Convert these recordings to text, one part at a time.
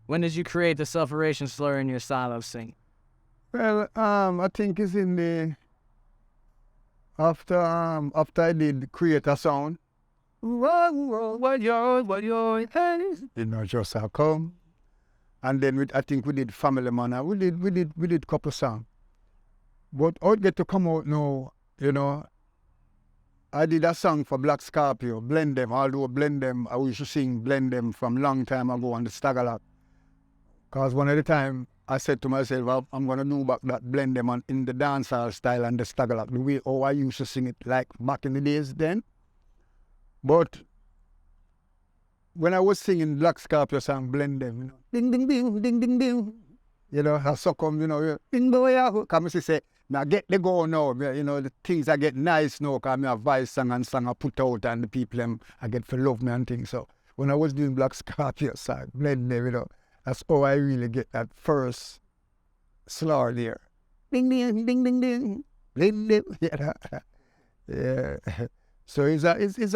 When did you create the Sufferation Slur in your style of singing? Well, I think it's in the after I did create a sound. What your hey. You know, just how come. And then I think we did Family Man. We did couple songs. But how it get to come out now, you know, I did a song for Black Scorpio, Blend Them, although Blend Them, I used to sing Blend Them from long time ago on the Staggerlock. Because one of the time I said to myself, well, I'm going to do back that Blend Them in the dancehall style and the Staggerlock, the way how I used to sing it like back in the days then. But when I was singing Black Scorpio song, Blend Them, you know, ding, ding, ding, ding, ding, ding. You know, I so come, you know, ding, boy, come and say, now get the go now, you know, the things I get nice now, because I have voice song and song I put out and the people, I get for love me and things. So when I was doing Black Scorpio song, Blend Them, you know, that's how I really get that first slur there. Ding, ding, ding, ding, ding, ding, ding. Yeah. Yeah. So it's a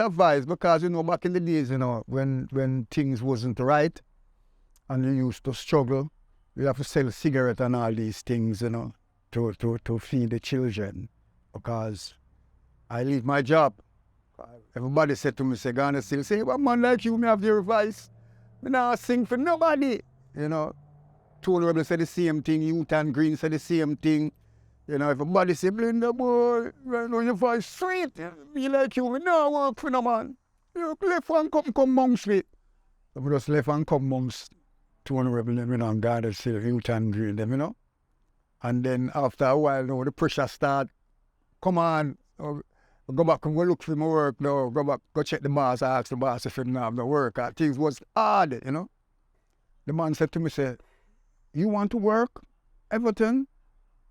vibe because, you know, back in the days, you know, when things wasn't right and you used to struggle, you have to sell cigarette and all these things, you know, to feed the children, because I leave my job. Everybody said to me, say, Ghana still say, well, man like you, me have your voice. Me not sing for nobody. You know, Tony Rebel said the same thing, Youth and Green said the same thing. You know, everybody say, Blender boy, right now your voice sweet. Me like you, me not work for no man. You left and come amongst me. I just left and come amongst Tony Rebel, you know, and God still Youth and Green, them, you know. And then after a while, you know, the pressure start. Come on, go back and go look for my work now. Go back, go check the boss. I asked the boss if he didn't have no work. Things was hard, you know. The man said to me, say, you want to work, Everton?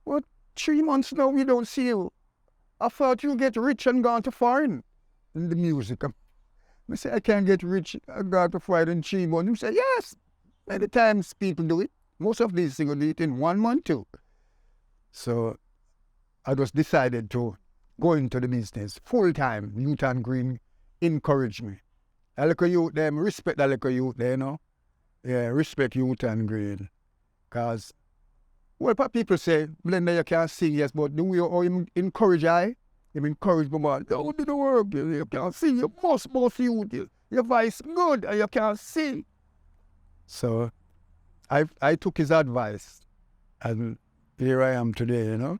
What, 3 months now we don't see you. I thought you get rich and gone to foreign in the music. I say, I can't get rich and gone to foreign in 3 months. He said, yes, many times people do it. Most of these things do it in 1 month too. So I just decided to go into the business full time. Youth and Green encouraged me. I look at youth, them respect that little youth there, you know. Yeah, respect Youth and Green. Because, well, people say, Blender, you can't sing, yes, but the way how you encourage you encourage me, man, don't do the work, you can't sing, you must youth, your voice good and you can't sing. So I took his advice and here I am today, you know.